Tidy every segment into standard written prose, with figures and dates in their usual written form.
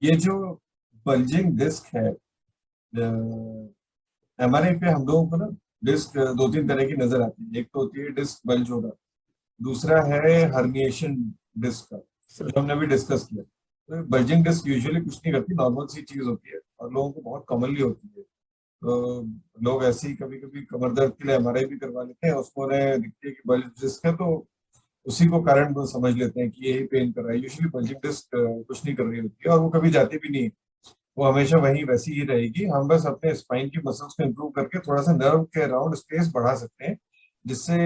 ये जो bulging disc है, एमआरआई पे हम लोगों को ना डिस्क दो तीन तरह की नजर आती है। एक तो होती है डिस्क बल्ज होना, दूसरा है हर्निएशन डिस्क का, सर। जो हमने अभी डिस्कस किया। तो बल्जिंग डिस्क यूजुअली कुछ नहीं करती, नॉर्मल सी चीज होती है और लोगों को बहुत कॉमनली होती है। तो लोग ऐसे ही कभी कभी कमर दर्द के लिए एमआरआई भी करवा लेते हैं, उसको उन्हें दिखती है कि बल्ज डिस्क है, तो उसी को कारण वो समझ लेते हैं कि यही पेन कर रहा है। यूजुअली बल्जिंग डिस्क कुछ नहीं कर रही होती है और वो कभी जाती भी नहीं है, वो हमेशा वहीं वैसी ही रहेगी। हम बस अपने स्पाइन की मसल्स को इंप्रूव करके थोड़ा सा नर्व के अराउंड स्पेस बढ़ा सकते हैं, जिससे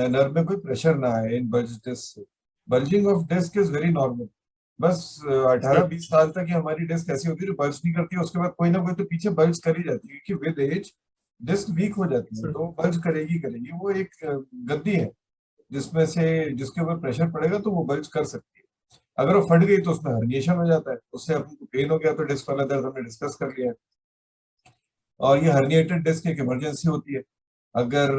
नर्व में कोई प्रेशर ना आए इन बल्ज डिस्क से। Bulging of disc is very normal. बस अठारह सर। बीस साल तक ही हमारी डिस्क ऐसी होती है जो बल्ज नहीं करती है, उसके बाद कोई ना कोई तो पीछे बल्ज कर ही जाती है, क्योंकि विद एज डिस्क वीक हो जाती है, सर। तो बल्ज करेगी करेगी। वो एक गद्दी है जिसमें से जिसके ऊपर प्रेशर पड़ेगा तो वो बल्ज कर सकती है। अगर वो फट गई तो उसमें हर्निएशन हो जाता है, उससे आपको पेन हो गया तो डिस्क वाला दर्द हमने डिस्कस कर लिया है। और ये हर्निएटेड डिस्क एक इमरजेंसी होती है। अगर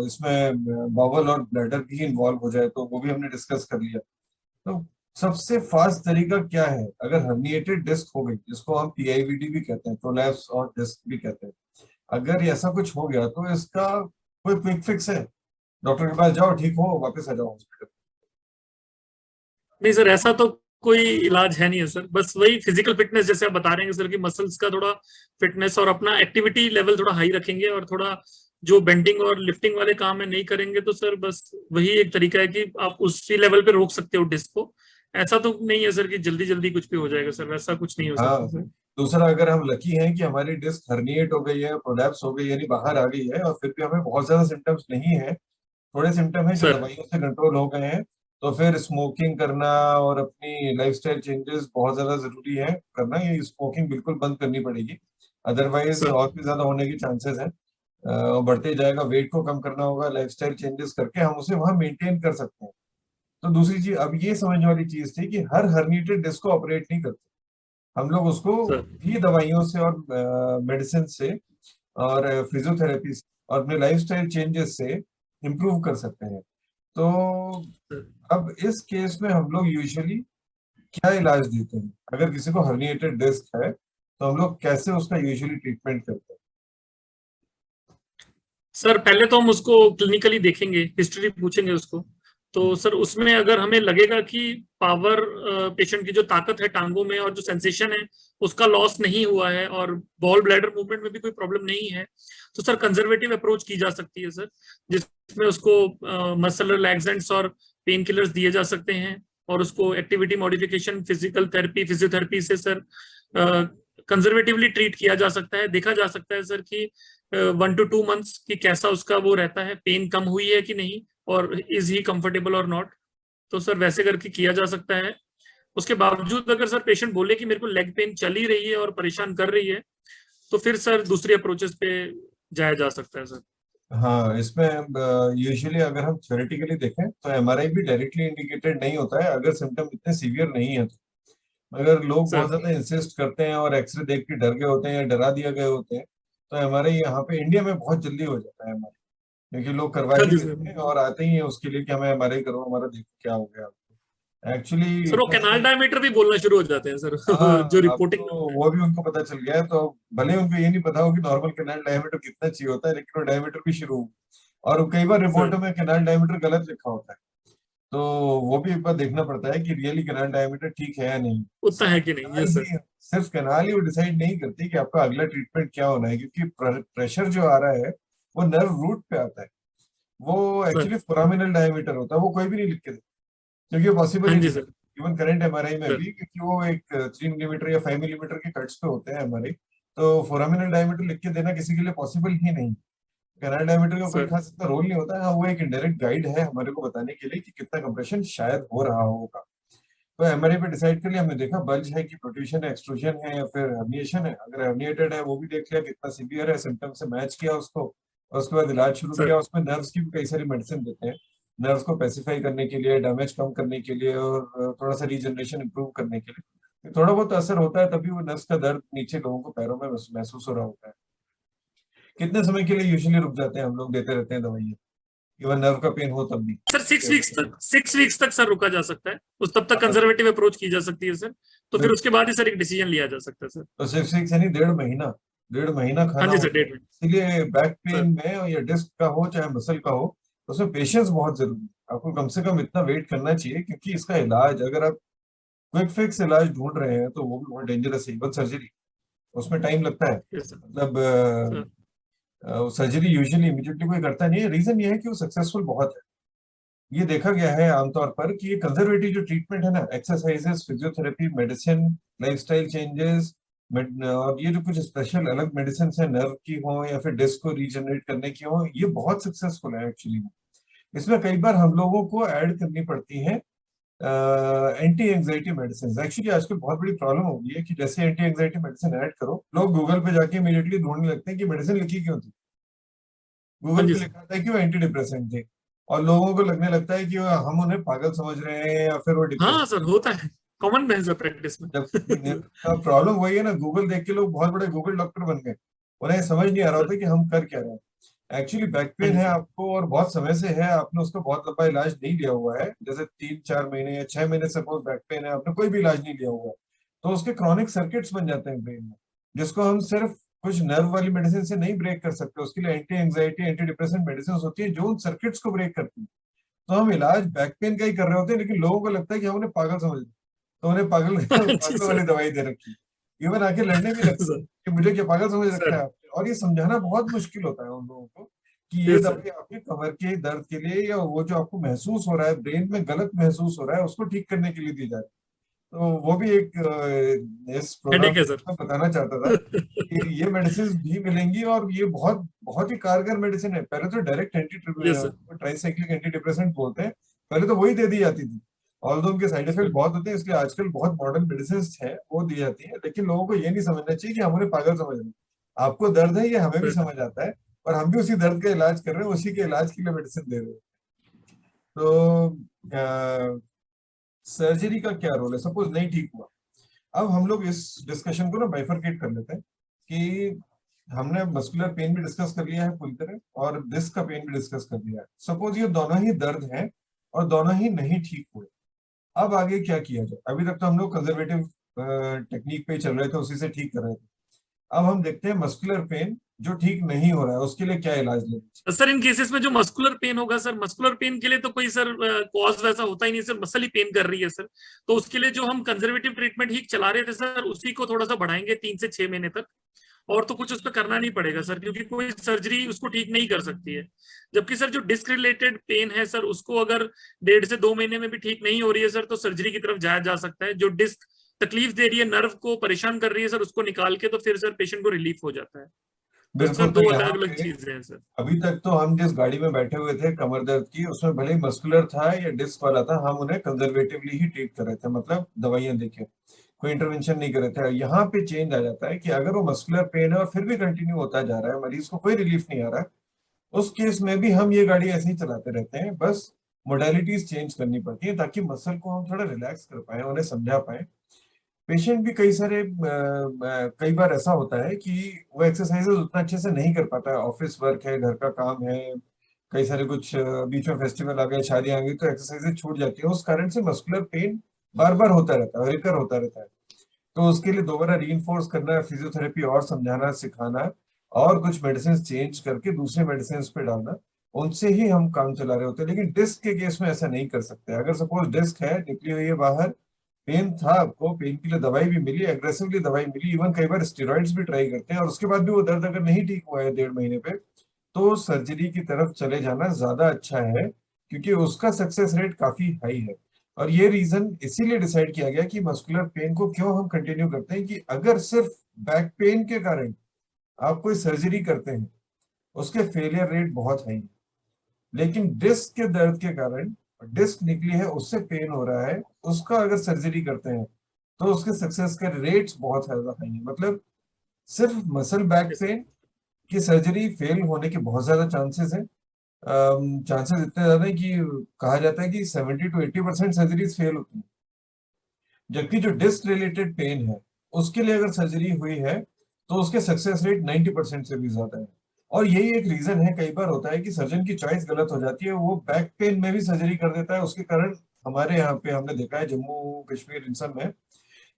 इसमें बावल और ब्लैडर भी इन्वॉल्व हो जाए तो वो भी हमने डिस्कस कर लिया। तो सबसे फास्ट तरीका क्या है अगर हर्निएटेड डिस्क हो गई, जिसको हम पीआईवीडी भी कहते हैं, प्रोलैप्स और डिस्क भी कहते हैं, अगर ऐसा कुछ हो गया तो इसका कोई क्विक फिक्स है? डॉक्टर के पास जाओ, ठीक हो, वापस आ जाओ हॉस्पिटल? नहीं सर, ऐसा तो कोई इलाज है नहीं है सर। बस वही फिजिकल फिटनेस जैसे आप बता रहे हैं सर, कि मसल्स का थोड़ा फिटनेस और अपना एक्टिविटी लेवल थोड़ा हाई रखेंगे, और थोड़ा जो बेंडिंग और लिफ्टिंग वाले काम है नहीं करेंगे, तो सर बस वही एक तरीका है कि आप उसी लेवल पे रोक सकते हो डिस्क को। ऐसा तो नहीं है सर कि जल्दी जल्दी कुछ भी हो जाएगा सर, वैसा कुछ नहीं हो हाँ। सकता सर। दूसरा, अगर हम लकी हैं कि हमारी डिस्क हर्निएट हो गई है, प्रोलैप्स हो गई, यानी बाहर आ गई है, और फिर भी हमें बहुत ज्यादा सिम्टम्स नहीं है, थोड़े सिम्टम हैं जो सर। दवाइयों से कंट्रोल हो गए हैं, तो फिर स्मोकिंग करना और अपनी लाइफस्टाइल चेंजेस बहुत ज्यादा जरूरी है करना। ये स्मोकिंग बिल्कुल बंद करनी पड़ेगी, अदरवाइज सर। और भी ज्यादा होने की चांसेस हैं। और बढ़ते जाएगा, वेट को कम करना होगा, लाइफस्टाइल चेंजेस करके हम उसे वहां मेंटेन कर सकते हैं। तो दूसरी चीज, अब ये समझने वाली चीज थी कि हर हर्निएटेड डिस्क को ऑपरेट नहीं करते, हम लोग उसको सर। भी दवाइयों से और मेडिसिन से और फिजियोथेरेपी से और अपने लाइफस्टाइल चेंजेस से इम्प्रूव कर सकते हैं। तो सर। अब इस केस में हम लोग यूजुअली क्या इलाज देते हैं? अगर किसी को हर्निएटेड डिस्क है तो हम लोग कैसे उसका यूजुअली ट्रीटमेंट करते हैं? सर पहले तो हम उसको क्लिनिकली देखेंगे, हिस्ट्री पूछेंगे उसको। तो सर उसमें अगर हमें लगेगा कि पावर, पेशेंट की जो ताकत है टांगों में और जो सेंसेशन है उसका लॉस नहीं हुआ है, और बॉल ब्लैडर मूवमेंट में भी कोई प्रॉब्लम नहीं है, तो सर कंजर्वेटिव अप्रोच की जा सकती है सर, जिसमें उसको मसल रिलैक्सेंट्स और पेन किलर्स दिए जा सकते हैं, और उसको activity modification, physical therapy, physiotherapy से सर कंजर्वेटिवली ट्रीट किया जा सकता है। देखा जा सकता है सर कि 1 to 2 months की कैसा उसका वो रहता है, पेन कम हुई है कि नहीं, और इज ही कंफर्टेबल और नॉट। तो सर वैसे करके किया जा सकता है। उसके बावजूद अगर सर पेशेंट बोले कि मेरे को लेग पेन चल ही रही है और परेशान कर रही है, तो फिर सर दूसरी अप्रोचेस पे जाया जा सकता है सर। हाँ, इसमें यूजुअली अगर हम थ्योरेटिकली देखें तो एमआरआई भी डायरेक्टली इंडिकेटेड नहीं होता है अगर सिम्टम इतने सीवियर नहीं है तो। अगर लोग बहुत सर। ज्यादा इंसिस्ट करते हैं और एक्सरे देख के डर गए होते हैं या डरा दिया गए होते हैं, तो एमआरआई यहाँ पे इंडिया में बहुत जल्दी हो जाता है एमआरआई, क्योंकि लोग करवा हाँ ही जी देते हैं सर। और आते ही हैं उसके लिए कि हमें एमआरआई करो, हमारा देखो क्या हो गया आपको। एक्चुअली सर वो इतना कैनाल समय, डायमीटर भी बोलना शुरू हो जाते हैं सर जो हाँ, अब रिपोर्टिंग में तो होता है। वो भी उनको पता चल गया है। तो भले उनको ये नहीं पता हो कि नॉर्मल कैनाल डायमीटर कितना चाहिए होता है, लेकिन वो डायमीटर भी शुरू हो, और कई बार सर रिपोर्टों में कैनाल डायमीटर गलत लिखा होता है। तो वो भी एक बार देखना पड़ता है कि रियली कैनाल डायमीटर ठीक है या नहीं। उतना है कि नहीं, ये सर। सिर्फ कैनाल ही वो डिसाइड नहीं करती कि आपका अगला ट्रीटमेंट क्या होना है, क्योंकि प्रेशर जो आ रहा है वो नर्व रूट पे आता है। वो सर। एक्चुअली फोरामिनल डायमीटर होता है, वो कोई भी नहीं लिख के देता, क्योंकि वो पॉसिबल हाँ ही जी नहीं है। सर। इवन करंट एमआरआई में सर। भी, क्योंकि वो एक 3 मिलीमीटर या 5 मिलीमीटर के कट्स पे होते हैं एमआरआई, तो फोरामिनल डायमीटर लिख के देना किसी के लिए पॉसिबल ही नहीं। कैनाल डायमीटर का कोई सर। खास इतना रोल नहीं होता है। हाँ, वो एक इनडायरेक्ट गाइड है हमारे को बताने के लिए कि कितना कंप्रेशन शायद हो रहा होगा। तो एमआरआई पे डिसाइड कर लिया हमने, देखा बल्ज है कि प्रोट्रूशन है, एक्सट्रूजन है, या फिर हर्निएशन है। अगर हर्निएटेड है वो भी देख लिया कितना सीवियर है, सिम्टम से मैच किया उसको, और उसके बाद इलाज शुरू किया। सर। उसमें नर्व्स की भी कई सारी मेडिसिन देते हैं, नर्व्स को पेसिफाई करने के लिए, डैमेज कम करने के लिए, और थोड़ा सा रीजनरेशन इंप्रूव करने के लिए। तो थोड़ा बहुत असर होता है, तभी वो नर्व्स का दर्द नीचे लोगों को पैरों में महसूस हो रहा होता है। कितने समय के लिए यूजुअली रुक जाते हैं हम लोग, देते रहते हैं दवाइयाँ? इवन नर्व का पेन हो तब भी। सर 6 वीक्स तक सर रुका जा सकता है, उस तब तक कंजर्वेटिव अप्रोच की जा सकती है सर, तो फिर उसके बाद ही सर एक डिसीजन लिया जा सकता है सर। तो 6 वीक्स यानी 1.5 महीना, 1.5 महीना हाँ खाना जी सर, होता है। 1.5 महीने इसीलिए बैक पेन सर। में या डिस्क का हो चाहे मसल का हो, उसमें पेशेंस बहुत जरूरी है। आपको कम से कम इतना वेट करना चाहिए, क्योंकि इसका इलाज अगर आप क्विक फिक्स इलाज ढूंढ रहे हैं तो वो भी बहुत डेंजरस है। इवन सर्जरी, उसमें टाइम लगता है। Yes sir. मतलब सर सर्जरी यूजुअली इमीडिएटली कोई करता नहीं है। रीजन ये है कि वो सक्सेसफुल बहुत है। ये देखा गया है आमतौर पर कि ये कंजर्वेटिव जो ट्रीटमेंट है ना, exercises, physiotherapy, medicine, lifestyle changes, और ये जो कुछ स्पेशल अलग मेडिसिन है नर्व की हो या फिर डिस्क को रीजनरेट करने की हो, ये बहुत सक्सेसफुल है एक्चुअली। इसमें कई बार हम लोगों को ऐड करनी पड़ती है एंटी एंजाइटी मेडिसिन। एक्चुअली आजकल बहुत बड़ी प्रॉब्लम हो गई है कि जैसे एंटी एंजाइटी मेडिसिन ऐड करो, लोग गूगल पे जाके इमीडिएटली ढूंढने लगते हैं कि मेडिसिन लिखी क्यों थी। हाँ गूगल जी पे सर। लिखा था कि वो एंटी डिप्रेसेंट थे, और लोगों को लगने लगता है कि हम उन्हें पागल समझ रहे हैं या फिर वो हाँ डिप्रेशन। सर, होता है, कॉमन है सर प्रैक्टिस में। जबकि प्रॉब्लम वही है ना, गूगल देख के लोग बहुत बड़े गूगल डॉक्टर बन गए। उन्हें समझ नहीं आ रहा सर होता कि हम कर क्या रहे हैं। एक्चुअली बैक हाँ पेन जी है सर। आपको और बहुत समय से है, आपने उसका बहुत लंबा इलाज नहीं लिया हुआ है, जैसे 3-4 महीने या 6 महीने सपोज बैक पेन है, आपने कोई भी इलाज नहीं लिया हुआ है, तो उसके क्रॉनिक सर्किट्स बन जाते हैं ब्रेन में, जिसको हम सिर्फ कुछ नर्व वाली मेडिसिन से नहीं ब्रेक कर सकते। उसके लिए anti anxiety, anti depressant medicine होती है जो उन सर्किट्स को ब्रेक करती है। तो हम इलाज बैक पेन का ही कर रहे होते हैं, लेकिन लोगों को लगता है कि हम उन्हें पागल समझ रहे हैं, तो उन्हें पागल हाँ जी पागलों वाली सर। दवाई दे रखी है। इवन आके लड़ने भी लगते हैं सर कि मुझे क्या पागल समझ रखा है सर आपने। और ये समझाना बहुत मुश्किल होता है उन लोगों को कि ये यस सर। दवाई आपके कमर के दर्द के लिए, या वो जो आपको महसूस हो रहा है ब्रेन में गलत महसूस हो रहा है, उसको ठीक करने के लिए दी जा रही है। तो वो भी एक इस प्रोग्राम हेडेक है सर। में बताना चाहता था कि ये मेडिसिन भी मिलेंगी, और ये बहुत बहुत ही कारगर मेडिसिन है। पहले तो direct anti yes sir. Tricyclic anti depressant बोलते हैं, पहले तो वही दे दी जाती थी। ऑल्दो उनके साइड इफेक्ट सर बहुत होते हैं, इसलिए आजकल बहुत मॉडर्न मेडिसिन है वो दी जाती है। लेकिन लोगों को ये नहीं समझना चाहिए कि हम उन्हें पागल समझ रहे हैं। आपको दर्द है, ये हमें भी सर समझ आता है, और हम भी उसी दर्द का इलाज कर रहे हैं, उसी के इलाज के लिए मेडिसिन दे रहे हैं। तो सर्जरी का क्या रोल है, सपोज नहीं ठीक हुआ। अब हम लोग इस डिस्कशन को ना बाइफरकेट कर लेते हैं कि हमने मस्कुलर पेन भी डिस्कस कर लिया है पूरी तरह, और डिस्क का पेन भी डिस्कस कर लिया है। सपोज ये दोनों ही दर्द हैं और दोनों ही नहीं ठीक हुए, अब आगे क्या किया जाए। अभी तक तो हम लोग कंजर्वेटिव टेक्निक पे ही चल रहे थे, उसी से ठीक कर रहे थे। अब हम देखते हैं मस्कुलर पेन जो ठीक नहीं हो रहा है, उसके लिए क्या इलाज लेना चाहिए। सर इन केसेस में जो मस्कुलर पेन होगा सर, मस्कुलर पेन के लिए तो कोई सर कॉज वैसा होता ही नहीं सर, मसल ही पेन कर रही है सर, तो उसके लिए जो हम कंजर्वेटिव ट्रीटमेंट ही चला रहे थे सर, उसी को थोड़ा सा बढ़ाएंगे 3 से 6 महीने तक, और तो कुछ उस पर करना नहीं पड़ेगा सर, क्योंकि कोई सर्जरी उसको ठीक नहीं कर सकती है। जबकि सर जो डिस्क रिलेटेड पेन है सर, उसको अगर 1.5 से 2 महीने में भी ठीक नहीं हो रही है सर, तो सर्जरी की तरफ जाया जा सकता है। जो डिस्क तकलीफ दे रही है, नर्व को परेशान कर रही है सर, उसको निकाल के तो फिर सर पेशेंट को रिलीफ हो जाता है। तो सर बिल्कुल। तो दो यहाँ अलग अलग पे चीजें हैं सर। अभी तक तो हम जिस गाड़ी में बैठे हुए थे कमर दर्द की, उसमें भले ही मस्कुलर था या डिस्क वाला था, हम उन्हें कंजर्वेटिवली ही ट्रीट कर रहे थे, मतलब दवाइयां देके कोई इंटरवेंशन नहीं कर रहे थे। यहाँ पे चेंज आ जाता है कि अगर वो मस्कुलर पेन है और फिर भी कंटिन्यू होता जा रहा है, मरीज को कोई रिलीफ नहीं आ रहा है, उस केस में भी हम ये गाड़ी ऐसे ही चलाते रहते हैं। बस मोडालिटीज चेंज करनी पड़ती है ताकि मसल को हम थोड़ा रिलैक्स कर पाए, उन्हें समझा पाए। पेशेंट भी कई बार ऐसा होता है कि वो एक्सरसाइजेज उतना अच्छे से नहीं कर पाता है, ऑफिस वर्क है, घर का काम है, कई सारे कुछ बीच में फेस्टिवल आ गए, शादी आ गई, तो एक्सरसाइजेज छूट जाती है। उस कारण से मस्कुलर पेन बार बार होता रहता है, रिकर होता रहता है। तो उसके लिए दोबारा रीइंफोर्स करना, फिजियोथेरेपी और समझाना सिखाना, और कुछ मेडिसिन चेंज करके दूसरे मेडिसिन पे डालना, उनसे ही हम काम चला रहे होते हैं। लेकिन डिस्क के केस में ऐसा नहीं कर सकते। अगर सपोज डिस्क है, निकली हुई है बाहर, पेन था, आपको पेन के लिए दवाई भी मिली, एग्रेसिवली दवाई मिली, इवन कई बार स्टेरॉइड्स भी ट्राई करते हैं, और उसके बाद भी वो दर्द अगर नहीं ठीक हुआ है 1.5 महीने पे, तो सर्जरी की तरफ चले जाना ज्यादा अच्छा है, क्योंकि उसका सक्सेस रेट काफी हाई है। और ये रीजन इसीलिए डिसाइड किया गया कि मस्कुलर पेन को क्यों हम कंटिन्यू करते हैं, कि अगर सिर्फ बैक पेन के कारण आप कोई सर्जरी करते हैं, उसके फेलियर रेट बहुत हाई है। लेकिन डिस्क के दर्द के कारण, डिस्क निकली है उससे पेन हो रहा है, उसका अगर सर्जरी करते हैं तो उसके सक्सेस के रेट्स बहुत ज्यादा हाई है। मतलब सिर्फ मसल बैक Yes, पेन की सर्जरी फेल होने के बहुत ज्यादा चांसेस है। चांसेस इतने ज्यादा है कि कहा जाता है कि 70 to 80% सर्जरीज फेल होती हैं। जबकि जो डिस्क रिलेटेड पेन है, उसके लिए अगर सर्जरी हुई है तो उसके सक्सेस रेट 90% से भी ज्यादा है। और यही एक रीजन है, कई बार होता है कि सर्जन की चॉइस गलत हो जाती है, वो बैक पेन में भी सर्जरी कर देता है। उसके कारण हमारे यहाँ पे हमने देखा है जम्मू कश्मीर इन सब में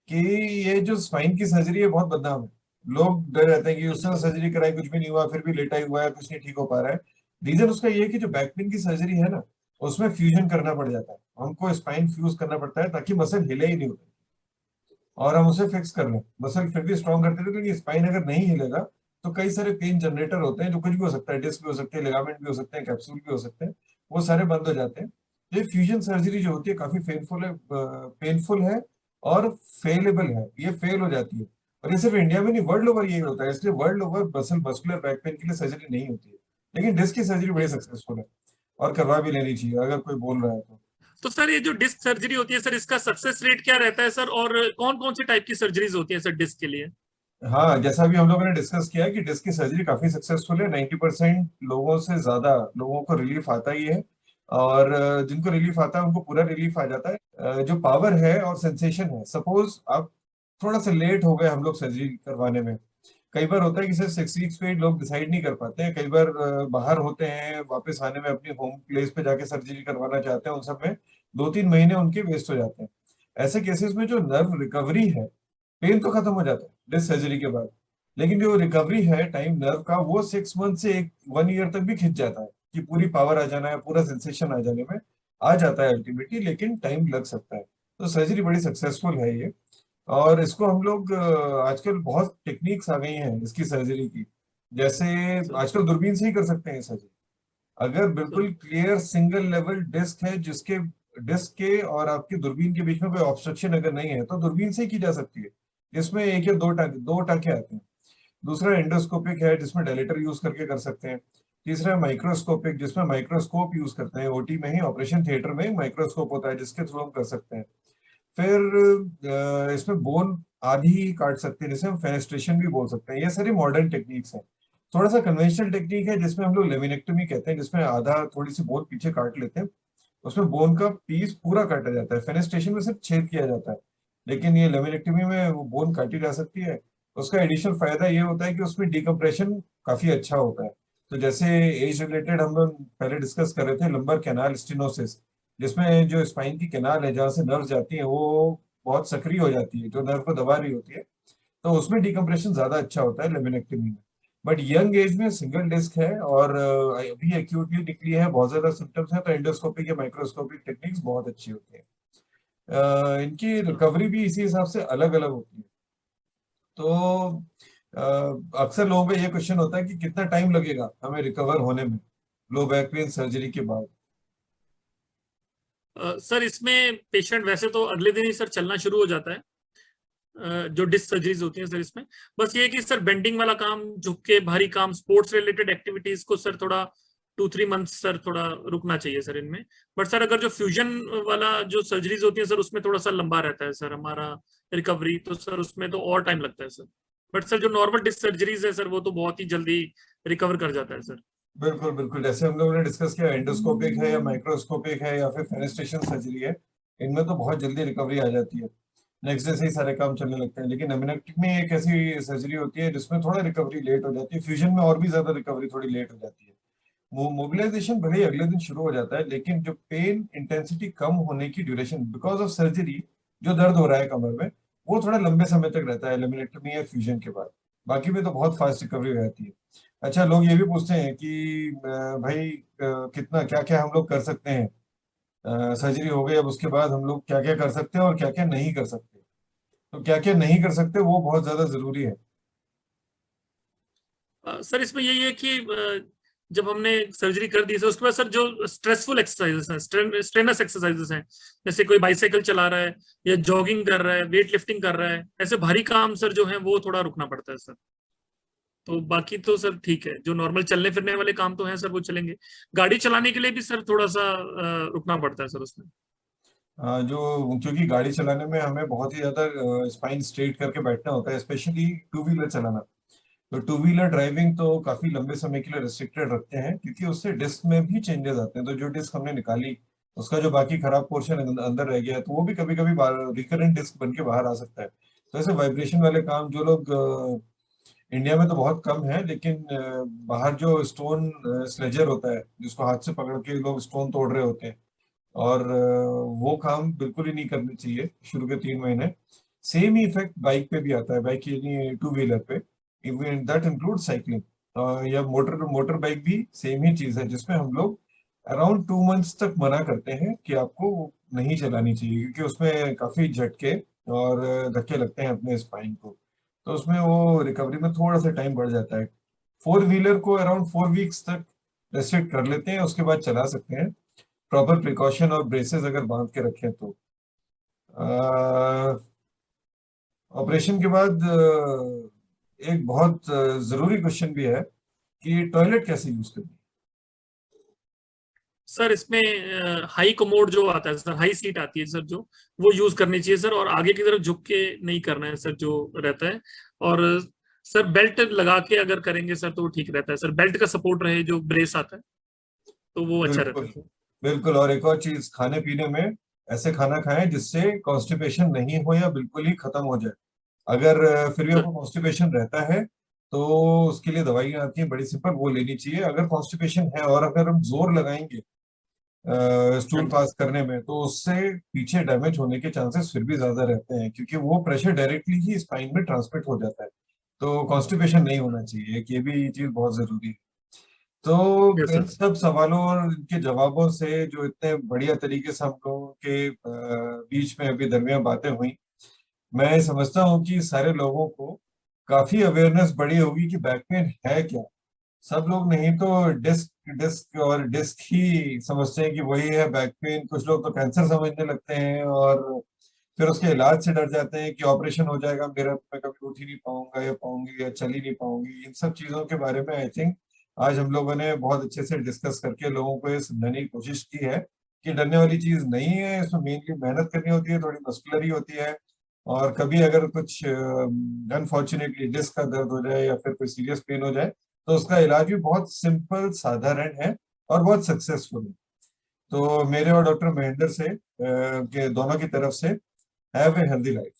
कि ये जो स्पाइन की सर्जरी है बहुत बदनाम है। लोग डर रहते हैं कि हाँ जी उसने सर। सर्जरी कराई, कुछ भी नहीं हुआ, फिर भी लेटा ही हुआ है, कुछ नहीं ठीक हो पा रहा है। रीजन उसका ये है कि जो बैक पेन की सर्जरी है ना, उसमें फ्यूजन करना पड़ जाता है, हमको स्पाइन फ्यूज करना पड़ता है ताकि मसल हिले ही नहीं होता, और हम उसे फिक्स कर लें। मसल फिर भी स्ट्रॉन्ग करते थे, क्योंकि स्पाइन अगर नहीं हिलेगा तो कई सारे पेन जनरेटर होते हैं, जो कुछ भी हो सकता है, डिस्क भी हो सकते हैं, लिगामेंट भी हो सकते हैं, कैप्सूल भी हो सकते हैं, वो सारे बंद हो जाते हैं। ये फ्यूजन सर्जरी जो होती है काफी पेनफुल है और फेलेबल है, ये फेल हो जाती है। और ये सिर्फ इंडिया में नहीं, वर्ल्ड ओवर यही होता है, इसलिए world over muscular back pain के लिए सर्जरी नहीं होती है। लेकिन डिस्क की सर्जरी बड़ी यस। सक्सेसफुल है, और करवा भी लेनी चाहिए अगर कोई बोल रहा है तो। तो सर ये जो डिस्क सर्जरी होती है सर, इसका सक्सेस रेट क्या रहता है सर, और कौन कौन से टाइप की सर्जरीज होती है सर डिस्क के लिए? हाँ, जैसा भी हम लोगों ने डिस्कस किया कि डिस्क की सर्जरी काफी सक्सेसफुल है, 90% लोगों से ज्यादा लोगों को रिलीफ आता ही है। और जिनको रिलीफ आता है उनको पूरा रिलीफ आ जाता है। जो पावर है और सेंसेशन है, सपोज आप थोड़ा सा लेट हो गए हम लोग सर्जरी करवाने में, कई बार होता है कि सिर्फ 6 वीक्स पे लोग डिसाइड नहीं कर पाते हैं, कई बार बाहर होते हैं, वापस आने में अपनी होम प्लेस पे जाके सर्जरी करवाना चाहते हैं, उन सब में 2-3 महीने उनके वेस्ट हो जाते हैं। ऐसे केसेस में जो नर्व रिकवरी है, पेन तो खत्म हो जाता है डिस्क सर्जरी के बाद, लेकिन जो रिकवरी है टाइम नर्व का, वो 6 मंथ से 1 ईयर तक भी खिंच जाता है, कि पूरी पावर आ जाना है, पूरा सेंसेशन आ जाने में आ जाता है अल्टीमेटली, लेकिन टाइम लग सकता है। तो सर्जरी बड़ी सक्सेसफुल है ये। और इसको हम लोग आजकल बहुत टेक्निक्स आ गई हैं इसकी सर्जरी की, जैसे सर। आजकल दूरबीन से ही कर सकते हैं सर्जरी। अगर सर। बिल्कुल क्लियर सिंगल लेवल डिस्क है, जिसके डिस्क के और आपकी दूरबीन के बीच में कोई ऑब्स्ट्रक्शन अगर नहीं है, तो दूरबीन से ही की जा सकती है। इसमें एक या दो टाके आते हैं। दूसरा एंडोस्कोपिक है, जिसमें डायलेटर यूज करके कर सकते हैं। तीसरा माइक्रोस्कोपिक, जिसमें माइक्रोस्कोप यूज करते हैं, ओटी में ही, ऑपरेशन थिएटर में माइक्रोस्कोप होता है जिसके थ्रू हम कर सकते हैं। फिर इसमें बोन आधी ही काट सकते हैं, जिसे हम फेनेस्ट्रेशन भी बोल सकते हैं। ये सारी मॉडर्न टेक्निक्स हैं। थोड़ा सा कन्वेंशनल टेक्निक है जिसमें हम लोग लेमिनेक्टोमी कहते हैं, जिसमें आधा थोड़ी सी बोन पीछे काट लेते हैं, उसमें बोन का पीस पूरा काटा जाता है। फेनेस्ट्रेशन में सिर्फ छेद किया जाता है, लेकिन ये लेमिनेक्टोमी में वो बोन काटी जा सकती है। उसका एडिशनल फायदा ये होता है कि उसमें डिकम्प्रेशन काफी अच्छा होता है। तो जैसे एज रिलेटेड हम लोग पहले डिस्कस कर रहे थे, लंबर कैनाल स्टेनोसिस, जिसमें जो स्पाइन की कैनाल है जहाँ से नर्व जाती है वो बहुत सक्रिय हो जाती है, जो नर्व को दबा रही होती है, तो उसमें डिकम्प्रेशन ज्यादा अच्छा होता है लेमिनेक्टोमी में। बट यंग एज में सिंगल डिस्क है और अभी एक्यूटली निकली है, बहुत ज्यादा सिम्टम्स है, तो एंडोस्कोपिक या माइक्रोस्कोपिक टेक्निक्स बहुत अच्छी होती है। इनकी सर। रिकवरी भी इसी हिसाब से अलग अलग होती है। तो अक्सर लोगों का ये क्वेश्चन होता है कि कितना टाइम लगेगा हमें रिकवर होने में लो बैक पेन सर्जरी के बाद। सर इसमें पेशेंट वैसे तो अगले दिन ही सर चलना शुरू हो जाता है, जो डिस्क सर्जरीज होती है सर इसमें। बस ये है कि सर बेंडिंग वाला काम, झुक के भारी काम, स्पोर्ट्स रिलेटेड एक्टिविटीज को सर थोड़ा 2-3 मंथ सर थोड़ा रुकना चाहिए सर इनमें। बट सर अगर जो फ्यूजन वाला जो सर्जरीज होती है सर, उसमें थोड़ा सा लंबा रहता है सर हमारा रिकवरी, तो सर उसमें तो और टाइम लगता है सर। बट सर जो नॉर्मल डिस्क सर्जरीज है सर, वो तो बहुत ही जल्दी रिकवर कर जाता है सर। बिल्कुल बिल्कुल, जैसे हम लोगों ने डिस्कस किया, एंडोस्कोपिक है या माइक्रोस्कोपिक है या फिर फेनेस्ट्रेशन सर्जरी है, इनमें तो बहुत जल्दी रिकवरी आ जाती है, नेक्स्ट डे से ही सारे काम चलने लगते हैं। लेकिन एमिनेक्टमी एक ऐसी सर्जरी होती है जिसमें थोड़ा रिकवरी लेट हो जाती है, फ्यूजन में और भी ज्यादा रिकवरी थोड़ी लेट हो जाती है। मोबिलाइजेशन भले ही अगले दिन शुरू हो जाता है, लेकिन जो पेन इंटेंसिटी कम होने की ड्यूरेशन बिकॉज ऑफ सर्जरी, जो दर्द हो रहा है कमर में, वो थोड़ा लंबे समय तक रहता है लेमिनेक्टमी या फ्यूजन के बाद। बाकी में तो बहुत फास्ट रिकवरी हो जाती है। अच्छा, लोग ये भी पूछते हैं कि भाई कितना क्या क्या हम लोग कर सकते हैं, सर्जरी हो गई अब उसके बाद हम लोग क्या क्या कर सकते हैं और क्या क्या नहीं कर सकते। तो क्या क्या नहीं कर सकते वो बहुत ज्यादा जरूरी है। सर इसमें यही है कि जब हमने सर्जरी कर दी सर, उसके बाद सर जो स्ट्रेसफुल एक्सरसाइजेस हैं, स्ट्रेनस एक्सरसाइजेस हैं, जैसे कोई बाइसाइकिल चला रहा है या जॉगिंग कर रहा है, वेट लिफ्टिंग कर रहा है, ऐसे भारी काम सर जो है वो थोड़ा रुकना पड़ता है सर। तो बाकी तो सर ठीक है, जो नॉर्मल चलने फिरने वाले काम तो हैं सर वो चलेंगे। गाड़ी चलाने के लिए भी सर थोड़ा सा रुकना पड़ता है सर उसमें। जो क्योंकि गाड़ी चलाने में हमें बहुत ही ज्यादा स्पाइन स्ट्रेट करके बैठना होता है, स्पेशली टू व्हीलर चलाना। तो टू व्हीलर ड्राइविंग तो काफी लंबे समय के लिए रिस्ट्रिक्टेड रखते हैं, क्योंकि उससे डिस्क में भी चेंजेस आते हैं। तो जो डिस्क हमने निकाली, उसका जो बाकी खराब पोर्शन अंदर रह गया है, तो वो भी कभी कभी रिकरेंट डिस्क बन के बाहर आ सकता है। तो ऐसे वाइब्रेशन वाले काम जो लोग इंडिया में तो बहुत कम है, लेकिन बाहर जो स्टोन स्लेजर होता है जिसको हाथ से पकड़ के लोग स्टोन तोड़ रहे होते हैं, और वो काम बिल्कुल ही नहीं करने चाहिए शुरू के 3 महीने। सेम ही इफेक्ट बाइक पे भी आता है, बाइक यानी टू व्हीलर पे, इवन दैट इंक्लूड साइकिलिंग या मोटर मोटर बाइक भी सेम ही चीज है, जिसमें हम लोग अराउंड 2 मंथ्स तक मना करते हैं कि आपको वो नहीं चलानी चाहिए, क्योंकि उसमें काफी झटके और धक्के लगते हैं अपने स्पाइन को, तो उसमें वो रिकवरी में थोड़ा सा टाइम बढ़ जाता है। 4 व्हीलर को अराउंड 4 वीक्स तक रेस्ट्रिक्ट कर लेते हैं, उसके बाद चला सकते हैं, प्रॉपर प्रिकॉशन और ब्रेसेस अगर बांध के रखें तो। ऑपरेशन के बाद एक बहुत जरूरी क्वेश्चन भी है कि टॉयलेट कैसे यूज करनी है। सर इसमें हाई कमोड जो आता है सर, हाई सीट आती है सर जो, वो यूज करनी चाहिए सर, और आगे की तरफ झुक के नहीं करना है सर जो रहता है। और सर बेल्ट लगा के अगर करेंगे सर तो वो ठीक रहता है सर, बेल्ट का सपोर्ट रहे जो ब्रेस आता है तो वो अच्छा रहता बिल्कुल है सर। बिल्कुल। और एक और चीज, खाने पीने में ऐसे खाना खाएं जिससे कॉन्स्टिपेशन नहीं हो या बिल्कुल ही खत्म हो जाए। अगर फिर भी सर आपको कॉन्स्टिपेशन रहता है तो उसके लिए दवाइयाँ आती हैं बड़ी सिंपल, वो लेनी चाहिए। अगर कॉन्स्टिपेशन है और अगर हम जोर लगाएंगे हाँ स्टूल जी। पास करने में, तो उससे पीछे डैमेज होने के चांसेस फिर भी ज्यादा रहते हैं, क्योंकि वो प्रेशर डायरेक्टली ही स्पाइन में ट्रांसमिट हो जाता है। तो कॉन्स्टिपेशन नहीं होना चाहिए, एक ये भी चीज बहुत जरूरी है। यस तो इन सर। सब सवालों और इनके जवाबों से जो इतने बढ़िया तरीके से हम लोगों के बीच में अभी दरमियान बातें हुई, मैं समझता हूँ कि सारे लोगों को काफी अवेयरनेस बढ़ी होगी कि बैक पेन है क्या। सब लोग नहीं तो डिस्क डिस्क और डिस्क ही समझते हैं कि वही है बैक पेन, कुछ लोग तो कैंसर समझने लगते हैं, और फिर उसके इलाज से डर जाते हैं कि ऑपरेशन हो जाएगा मेरा, मैं कभी उठ ही नहीं पाऊंगा या पाऊंगी या चल ही नहीं पाऊंगी। इन सब चीजों के बारे में आई थिंक आज हम लोगों ने बहुत अच्छे से डिस्कस करके लोगों को ये समझाने की कोशिश की है कि डरने वाली चीज नहीं है, इसमें मेनली मेहनत करनी होती है, थोड़ी मस्कुलरी होती है, और कभी अगर कुछ अनफॉर्चुनेटली डिस्क का दर्द हो जाए या फिर कोई सीरियस पेन हो जाए, तो उसका इलाज भी बहुत सिंपल साधारण है और बहुत सक्सेसफुल है। तो मेरे और डॉक्टर महेंद्र से के दोनों की तरफ से हैव ए हेल्दी लाइफ।